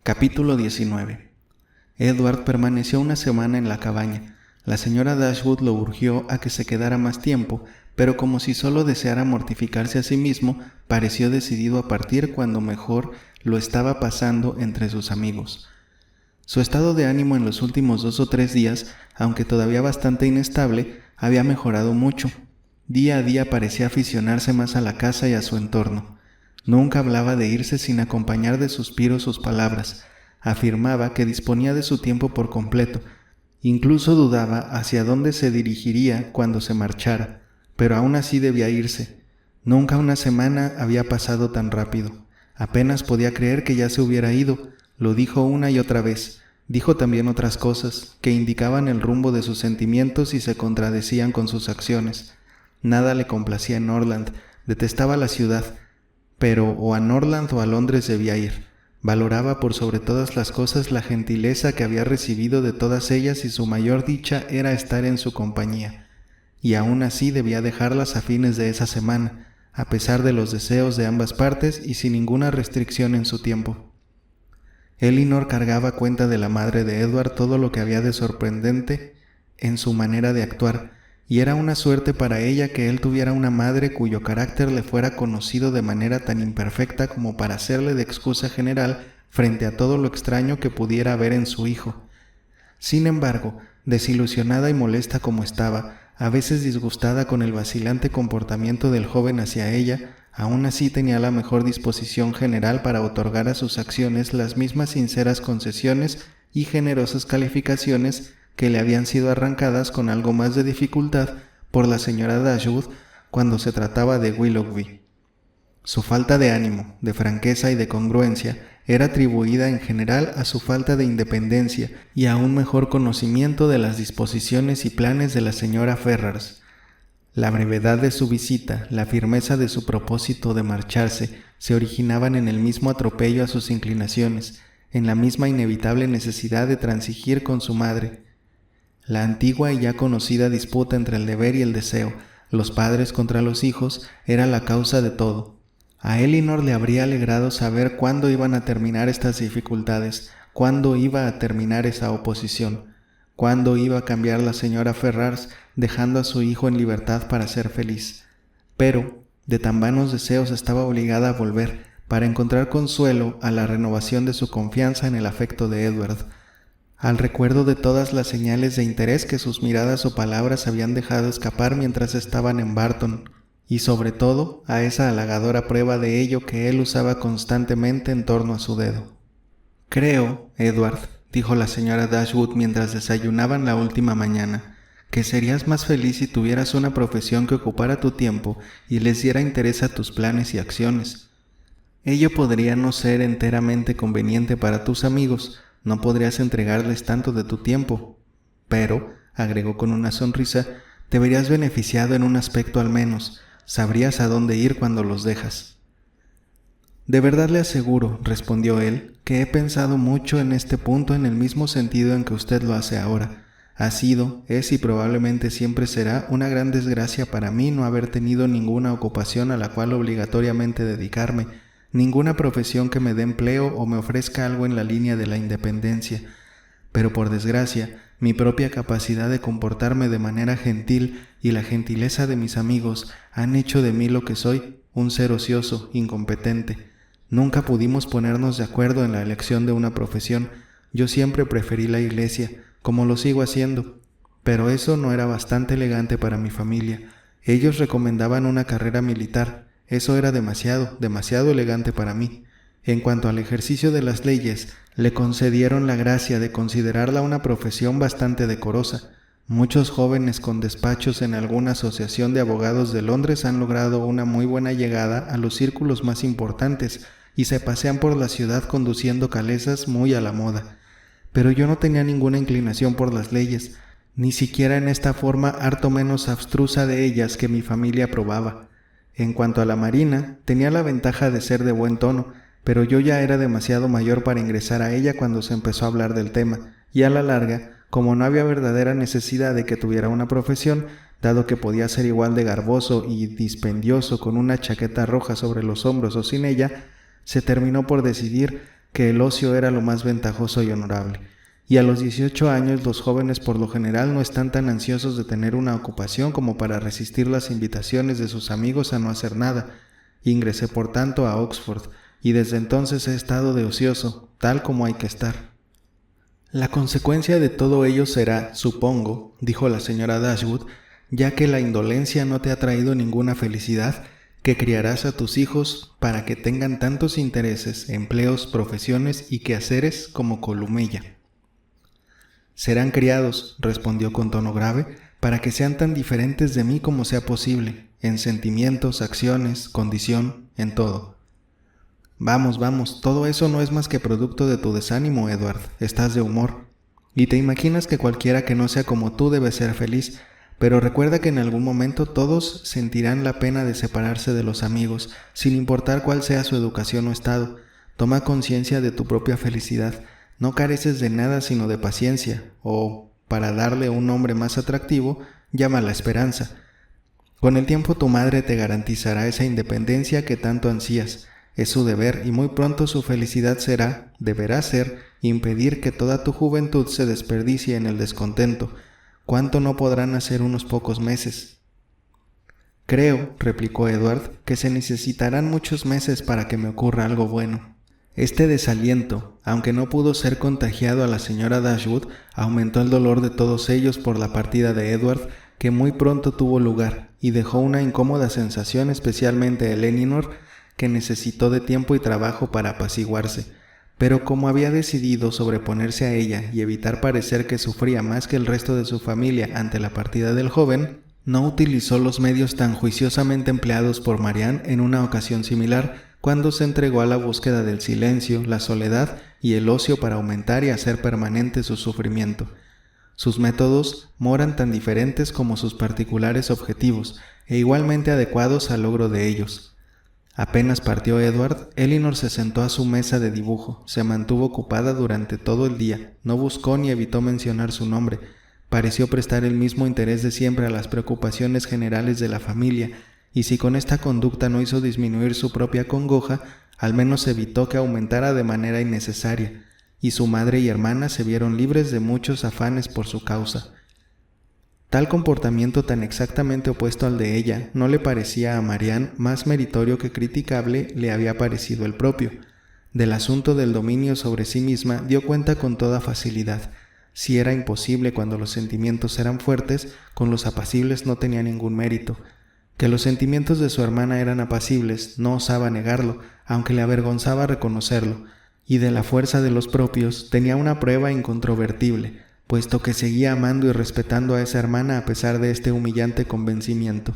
Capítulo 19. Edward permaneció una semana en la cabaña. La señora Dashwood lo urgió a que se quedara más tiempo, pero como si solo deseara mortificarse a sí mismo, pareció decidido a partir cuando mejor lo estaba pasando entre sus amigos. Su estado de ánimo en los últimos 2 o 3 días, aunque todavía bastante inestable, había mejorado mucho. Día a día parecía aficionarse más a la casa y a su entorno. Nunca hablaba de irse sin acompañar de suspiros sus palabras. Afirmaba que disponía de su tiempo por completo. Incluso dudaba hacia dónde se dirigiría cuando se marchara, pero aún así debía irse. Nunca una semana había pasado tan rápido. Apenas podía creer que ya se hubiera ido. Lo dijo una y otra vez. Dijo también otras cosas que indicaban el rumbo de sus sentimientos y se contradecían con sus acciones. Nada le complacía en Norland. Detestaba la ciudad. Pero o a Norland o a Londres debía ir. Valoraba por sobre todas las cosas la gentileza que había recibido de todas ellas y su mayor dicha era estar en su compañía. Y aún así debía dejarlas a fines de esa semana, a pesar de los deseos de ambas partes y sin ninguna restricción en su tiempo. Elinor cargaba a cuenta de la madre de Edward todo lo que había de sorprendente en su manera de actuar, y era una suerte para ella que él tuviera una madre cuyo carácter le fuera conocido de manera tan imperfecta como para serle de excusa general frente a todo lo extraño que pudiera haber en su hijo. Sin embargo, desilusionada y molesta como estaba, a veces disgustada con el vacilante comportamiento del joven hacia ella, aún así tenía la mejor disposición general para otorgar a sus acciones las mismas sinceras concesiones y generosas calificaciones que le habían sido arrancadas con algo más de dificultad por la señora Dashwood cuando se trataba de Willoughby. Su falta de ánimo, de franqueza y de congruencia era atribuida en general a su falta de independencia y a un mejor conocimiento de las disposiciones y planes de la señora Ferrars. La brevedad de su visita, la firmeza de su propósito de marcharse, se originaban en el mismo atropello a sus inclinaciones, en la misma inevitable necesidad de transigir con su madre. La antigua y ya conocida disputa entre el deber y el deseo, los padres contra los hijos, era la causa de todo. A Elinor le habría alegrado saber cuándo iban a terminar estas dificultades, cuándo iba a terminar esa oposición, cuándo iba a cambiar la señora Ferrars dejando a su hijo en libertad para ser feliz. Pero, de tan vanos deseos estaba obligada a volver, para encontrar consuelo a la renovación de su confianza en el afecto de Edward, al recuerdo de todas las señales de interés que sus miradas o palabras habían dejado escapar mientras estaban en Barton, y sobre todo a esa halagadora prueba de ello que él usaba constantemente en torno a su dedo. «Creo, Edward», dijo la señora Dashwood mientras desayunaban la última mañana, «que serías más feliz si tuvieras una profesión que ocupara tu tiempo y les diera interés a tus planes y acciones. Ello podría no ser enteramente conveniente para tus amigos, no podrías entregarles tanto de tu tiempo, pero», agregó con una sonrisa, «te verías beneficiado en un aspecto al menos, sabrías a dónde ir cuando los dejas». «De verdad le aseguro», respondió él, «que he pensado mucho en este punto en el mismo sentido en que usted lo hace ahora. Ha sido, es y probablemente siempre será una gran desgracia para mí no haber tenido ninguna ocupación a la cual obligatoriamente dedicarme, ninguna profesión que me dé empleo o me ofrezca algo en la línea de la independencia. Pero por desgracia, mi propia capacidad de comportarme de manera gentil y la gentileza de mis amigos han hecho de mí lo que soy, un ser ocioso, incompetente. Nunca pudimos ponernos de acuerdo en la elección de una profesión. Yo siempre preferí la iglesia, como lo sigo haciendo. Pero eso no era bastante elegante para mi familia. Ellos recomendaban una carrera militar. Eso era demasiado elegante para mí. En cuanto al ejercicio de las leyes, le concedieron la gracia de considerarla una profesión bastante decorosa. Muchos jóvenes con despachos en alguna asociación de abogados de Londres han logrado una muy buena llegada a los círculos más importantes y se pasean por la ciudad conduciendo calesas muy a la moda. Pero yo no tenía ninguna inclinación por las leyes, ni siquiera en esta forma harto menos abstrusa de ellas que mi familia aprobaba. En cuanto a la marina, tenía la ventaja de ser de buen tono, pero yo ya era demasiado mayor para ingresar a ella cuando se empezó a hablar del tema, y a la larga, como no había verdadera necesidad de que tuviera una profesión, dado que podía ser igual de garboso y dispendioso con una chaqueta roja sobre los hombros o sin ella, se terminó por decidir que el ocio era lo más ventajoso y honorable. Y a los 18 años los jóvenes por lo general no están tan ansiosos de tener una ocupación como para resistir las invitaciones de sus amigos a no hacer nada. Ingresé por tanto a Oxford, y desde entonces he estado de ocioso, tal como hay que estar. La consecuencia de todo ello será, supongo, dijo la señora Dashwood, ya que la indolencia no te ha traído ninguna felicidad, que criarás a tus hijos para que tengan tantos intereses, empleos, profesiones y quehaceres como Columella. Serán criados, respondió con tono grave, para que sean tan diferentes de mí como sea posible, en sentimientos, acciones, condición, en todo. Vamos, todo eso no es más que producto de tu desánimo, Edward, estás de humor, y te imaginas que cualquiera que no sea como tú debe ser feliz, pero recuerda que en algún momento todos sentirán la pena de separarse de los amigos, sin importar cuál sea su educación o estado. Toma conciencia de tu propia felicidad, no careces de nada sino de paciencia, o, para darle un nombre más atractivo, llámala esperanza. Con el tiempo tu madre te garantizará esa independencia que tanto ansías. Es su deber y muy pronto su felicidad deberá ser, impedir que toda tu juventud se desperdicie en el descontento. ¿Cuánto no podrán hacer unos pocos meses? Creo, replicó Edward, que se necesitarán muchos meses para que me ocurra algo bueno. Este desaliento, aunque no pudo ser contagiado a la señora Dashwood, aumentó el dolor de todos ellos por la partida de Edward, que muy pronto tuvo lugar, y dejó una incómoda sensación especialmente en Elinor, que necesitó de tiempo y trabajo para apaciguarse, pero como había decidido sobreponerse a ella y evitar parecer que sufría más que el resto de su familia ante la partida del joven, no utilizó los medios tan juiciosamente empleados por Marianne en una ocasión similar, cuando se entregó a la búsqueda del silencio, la soledad y el ocio para aumentar y hacer permanente su sufrimiento. Sus métodos moran tan diferentes como sus particulares objetivos, e igualmente adecuados al logro de ellos. Apenas partió Edward, Elinor se sentó a su mesa de dibujo, se mantuvo ocupada durante todo el día, no buscó ni evitó mencionar su nombre, pareció prestar el mismo interés de siempre a las preocupaciones generales de la familia, y si con esta conducta no hizo disminuir su propia congoja, al menos evitó que aumentara de manera innecesaria, y su madre y hermana se vieron libres de muchos afanes por su causa. Tal comportamiento tan exactamente opuesto al de ella no le parecía a Marianne más meritorio que criticable le había parecido el propio. Del asunto del dominio sobre sí misma dio cuenta con toda facilidad. Si era imposible cuando los sentimientos eran fuertes, con los apacibles no tenía ningún mérito. Que los sentimientos de su hermana eran apacibles, no osaba negarlo, aunque le avergonzaba reconocerlo, y de la fuerza de los propios tenía una prueba incontrovertible, puesto que seguía amando y respetando a esa hermana a pesar de este humillante convencimiento.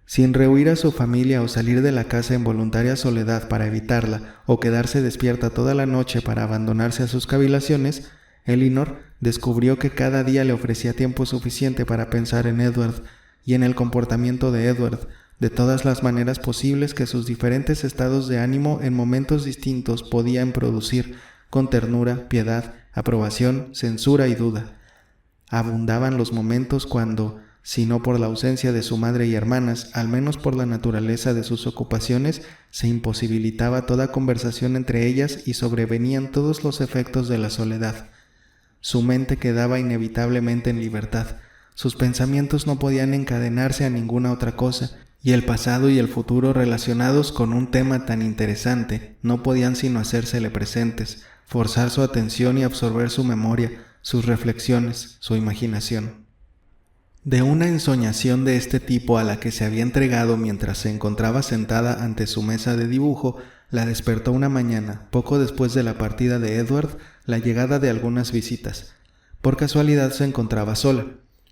Sin rehuir a su familia o salir de la casa en voluntaria soledad para evitarla, o quedarse despierta toda la noche para abandonarse a sus cavilaciones, Elinor descubrió que cada día le ofrecía tiempo suficiente para pensar en Edward y en el comportamiento de Edward, de todas las maneras posibles que sus diferentes estados de ánimo en momentos distintos podían producir, con ternura, piedad, aprobación, censura y duda. Abundaban los momentos cuando, si no por la ausencia de su madre y hermanas, al menos por la naturaleza de sus ocupaciones, se imposibilitaba toda conversación entre ellas y sobrevenían todos los efectos de la soledad. Su mente quedaba inevitablemente en libertad, sus pensamientos no podían encadenarse a ninguna otra cosa, y el pasado y el futuro relacionados con un tema tan interesante no podían sino hacérsele presentes, forzar su atención y absorber su memoria, sus reflexiones, su imaginación. De una ensoñación de este tipo a la que se había entregado mientras se encontraba sentada ante su mesa de dibujo, la despertó una mañana, poco después de la partida de Edward, la llegada de algunas visitas. Por casualidad se encontraba sola.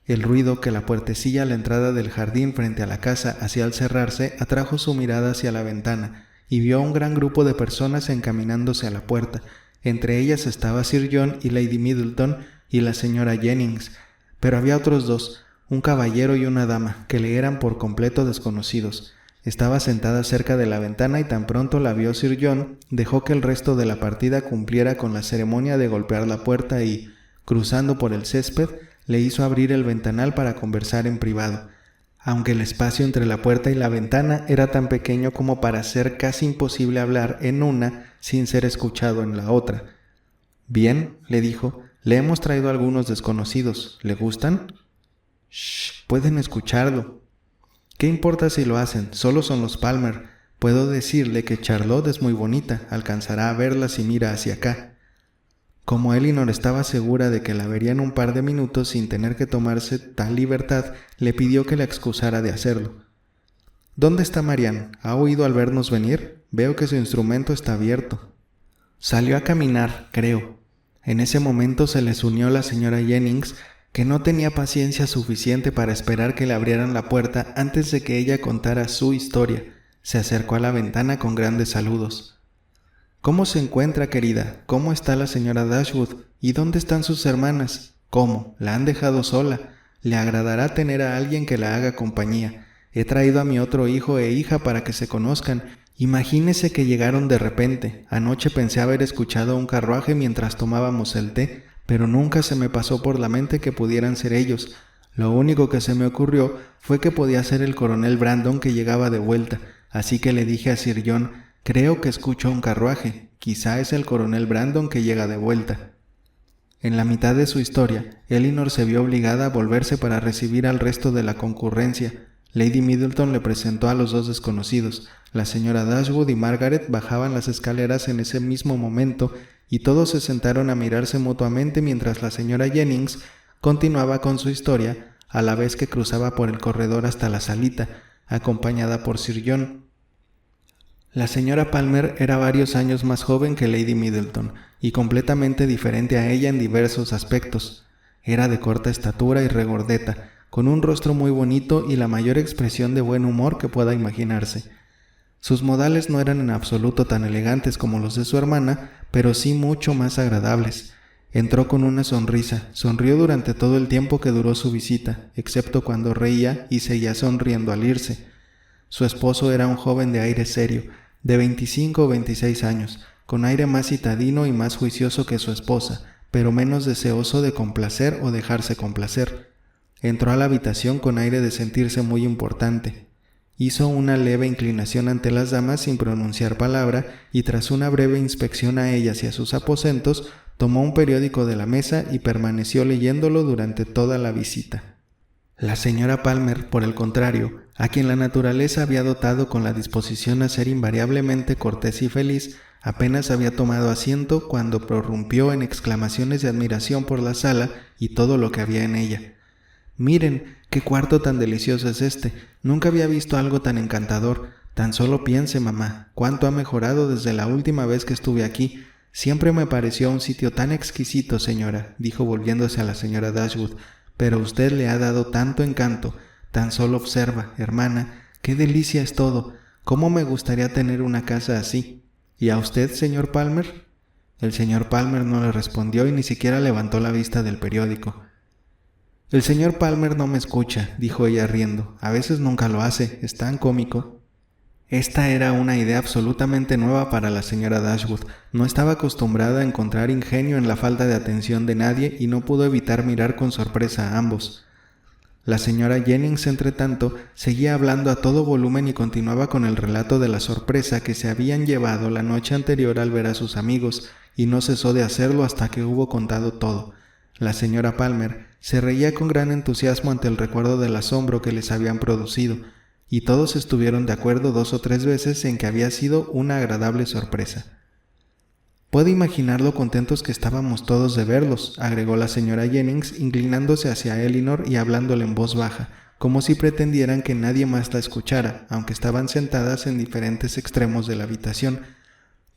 El ruido que la puertecilla a la entrada del jardín frente a la casa hacía al cerrarse atrajo su mirada hacia la ventana, y vio a un gran grupo de personas encaminándose a la puerta. Entre ellas estaba Sir John y Lady Middleton y la señora Jennings, pero había otros dos, un caballero y una dama, que le eran por completo desconocidos. Estaba sentada cerca de la ventana y tan pronto la vio Sir John, dejó que el resto de la partida cumpliera con la ceremonia de golpear la puerta y, cruzando por el césped, le hizo abrir el ventanal para conversar en privado. aunque el espacio entre la puerta y la ventana era tan pequeño como para ser casi imposible hablar en una sin ser escuchado en la otra. «Bien», le dijo, «le hemos traído a algunos desconocidos. ¿Le gustan?» «Shh, pueden escucharlo». «¿Qué importa si lo hacen? Solo son los Palmer. Puedo decirle que Charlotte es muy bonita, alcanzará a verla si mira hacia acá». Como Elinor estaba segura de que la vería en un par de minutos sin tener que tomarse tal libertad, le pidió que la excusara de hacerlo. «¿Dónde está Marianne? ¿Ha oído al vernos venir? Veo que su instrumento está abierto». «Salió a caminar, creo». En ese momento se les unió la señora Jennings, que no tenía paciencia suficiente para esperar que le abrieran la puerta antes de que ella contara su historia. Se acercó a la ventana con grandes saludos. «¿Cómo se encuentra, querida? ¿Cómo está la señora Dashwood? ¿Y dónde están sus hermanas? ¿Cómo? ¿La han dejado sola? Le agradará tener a alguien que la haga compañía. He traído a mi otro hijo e hija para que se conozcan. Imagínese que llegaron de repente. Anoche pensé haber escuchado un carruaje mientras tomábamos el té, pero nunca se me pasó por la mente que pudieran ser ellos. Lo único que se me ocurrió fue que podía ser el coronel Brandon que llegaba de vuelta, así que le dije a Sir John: «Creo que escucho un carruaje. Quizá es el coronel Brandon que llega de vuelta». En la mitad de su historia, Elinor se vio obligada a volverse para recibir al resto de la concurrencia. Lady Middleton le presentó a los dos desconocidos. La señora Dashwood y Margaret bajaban las escaleras en ese mismo momento y todos se sentaron a mirarse mutuamente mientras la señora Jennings continuaba con su historia a la vez que cruzaba por el corredor hasta la salita, acompañada por Sir John. La señora Palmer era varios años más joven que Lady Middleton y completamente diferente a ella en diversos aspectos. Era de corta estatura y regordeta, con un rostro muy bonito y la mayor expresión de buen humor que pueda imaginarse. Sus modales no eran en absoluto tan elegantes como los de su hermana, pero sí mucho más agradables. Entró con una sonrisa, sonrió durante todo el tiempo que duró su visita, excepto cuando reía y seguía sonriendo al irse. Su esposo era un joven de aire serio, de 25 o 26 años, con aire más citadino y más juicioso que su esposa, pero menos deseoso de complacer o dejarse complacer. Entró a la habitación con aire de sentirse muy importante. Hizo una leve inclinación ante las damas sin pronunciar palabra y tras una breve inspección a ellas y a sus aposentos, tomó un periódico de la mesa y permaneció leyéndolo durante toda la visita. La señora Palmer, por el contrario, a quien la naturaleza había dotado con la disposición a ser invariablemente cortés y feliz, apenas había tomado asiento cuando prorrumpió en exclamaciones de admiración por la sala y todo lo que había en ella. «Miren, qué cuarto tan delicioso es este. Nunca había visto algo tan encantador. Tan solo piense, mamá, cuánto ha mejorado desde la última vez que estuve aquí. Siempre me pareció un sitio tan exquisito, señora», dijo volviéndose a la señora Dashwood, «pero usted le ha dado tanto encanto. Tan solo observa, hermana, qué delicia es todo. Cómo me gustaría tener una casa así. ¿Y a usted, señor Palmer?» El señor Palmer no le respondió y ni siquiera levantó la vista del periódico. «El señor Palmer no me escucha», dijo ella riendo. «A veces nunca lo hace, es tan cómico». Esta era una idea absolutamente nueva para la señora Dashwood. No estaba acostumbrada a encontrar ingenio en la falta de atención de nadie y no pudo evitar mirar con sorpresa a ambos. La señora Jennings, entretanto, seguía hablando a todo volumen y continuaba con el relato de la sorpresa que se habían llevado la noche anterior al ver a sus amigos, y no cesó de hacerlo hasta que hubo contado todo. La señora Palmer se reía con gran entusiasmo ante el recuerdo del asombro que les habían producido, y todos estuvieron de acuerdo 2 o 3 veces en que había sido una agradable sorpresa. «Puedo imaginar lo contentos que estábamos todos de verlos», agregó la señora Jennings, inclinándose hacia Elinor y hablándole en voz baja, como si pretendieran que nadie más la escuchara, aunque estaban sentadas en diferentes extremos de la habitación.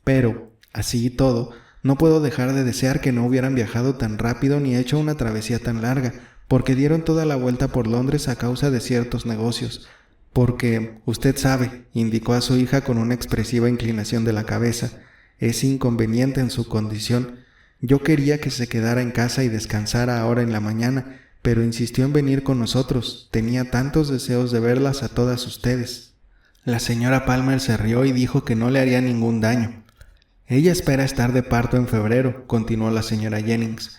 «Pero, así y todo, no puedo dejar de desear que no hubieran viajado tan rápido ni hecho una travesía tan larga, porque dieron toda la vuelta por Londres a causa de ciertos negocios. Porque, usted sabe», indicó a su hija con una expresiva inclinación de la cabeza, «es inconveniente en su condición. Yo quería que se quedara en casa y descansara ahora en la mañana, pero insistió en venir con nosotros. Tenía tantos deseos de verlas a todas ustedes». La señora Palmer se rió y dijo que no le haría ningún daño. «Ella espera estar de parto en febrero», continuó la señora Jennings.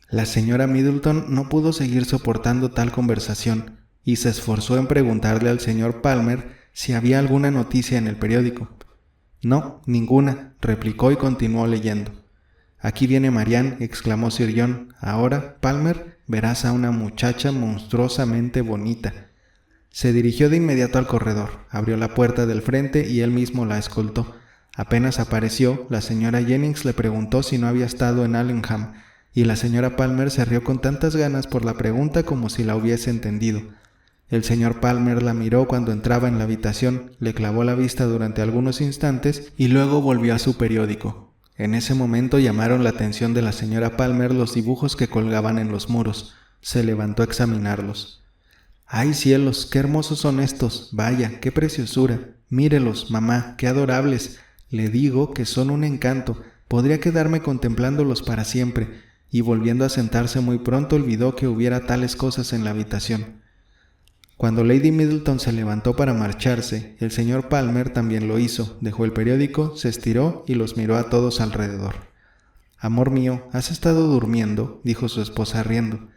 La señora Middleton no pudo seguir soportando tal conversación. y se esforzó en preguntarle al señor Palmer si había alguna noticia en el periódico. No, ninguna, replicó y continuó leyendo. Aquí viene Marianne, exclamó Sir John. Ahora, Palmer, verás a una muchacha monstruosamente bonita. Se dirigió de inmediato al corredor, abrió la puerta del frente y él mismo la escoltó. Apenas apareció, la señora Jennings le preguntó si no había estado en Allenham, y la señora Palmer se rió con tantas ganas por la pregunta como si la hubiese entendido. El señor Palmer la miró cuando entraba en la habitación, le clavó la vista durante algunos instantes y luego volvió a su periódico. En ese momento llamaron la atención de la señora Palmer los dibujos que colgaban en los muros. Se levantó a examinarlos. ¡Ay, cielos! ¡Qué hermosos son estos! ¡Vaya, qué preciosura! Mírelos, mamá, qué adorables. Le digo que son un encanto. Podría quedarme contemplándolos para siempre. Y volviendo a sentarse muy pronto olvidó que hubiera tales cosas en la habitación. Cuando Lady Middleton se levantó para marcharse, el señor Palmer también lo hizo, dejó el periódico, se estiró y los miró a todos alrededor. «Amor mío, ¿has estado durmiendo?», dijo su esposa riendo.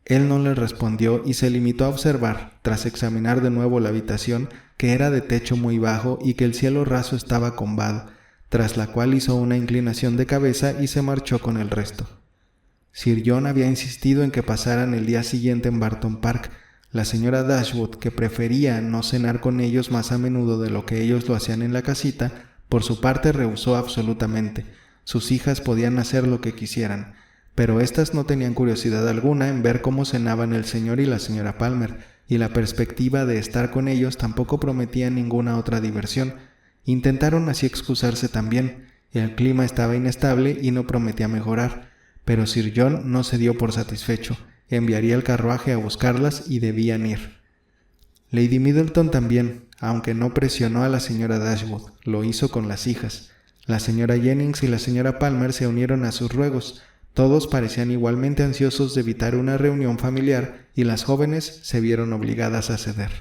Él no le respondió y se limitó a observar, tras examinar de nuevo la habitación, que era de techo muy bajo y que el cielo raso estaba combado, tras la cual hizo una inclinación de cabeza y se marchó con el resto. Sir John había insistido en que pasaran el día siguiente en Barton Park. La señora Dashwood, que prefería no cenar con ellos más a menudo de lo que ellos lo hacían en la casita, por su parte rehusó absolutamente. Sus hijas podían hacer lo que quisieran, pero éstas no tenían curiosidad alguna en ver cómo cenaban el señor y la señora Palmer, y la perspectiva de estar con ellos tampoco prometía ninguna otra diversión. Intentaron así excusarse también. El clima estaba inestable y no prometía mejorar, pero Sir John no se dio por satisfecho. Enviaría el carruaje a buscarlas y debían ir. Lady Middleton también, aunque no presionó a la señora Dashwood, lo hizo con las hijas. La señora Jennings y la señora Palmer se unieron a sus ruegos. Todos parecían igualmente ansiosos de evitar una reunión familiar y las jóvenes se vieron obligadas a ceder.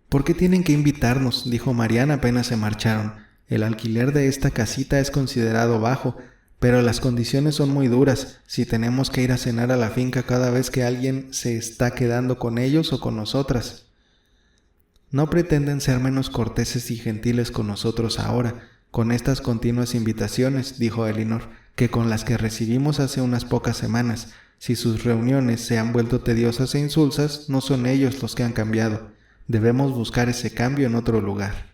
«¿Por qué tienen que invitarnos?», dijo Marianne apenas se marcharon. «El alquiler de esta casita es considerado bajo, pero las condiciones son muy duras si tenemos que ir a cenar a la finca cada vez que alguien se está quedando con ellos o con nosotras. No pretenden ser menos corteses y gentiles con nosotros ahora, con estas continuas invitaciones», dijo Elinor, «que con las que recibimos hace unas pocas semanas. Si sus reuniones se han vuelto tediosas e insulsas, no son ellos los que han cambiado. Debemos buscar ese cambio en otro lugar».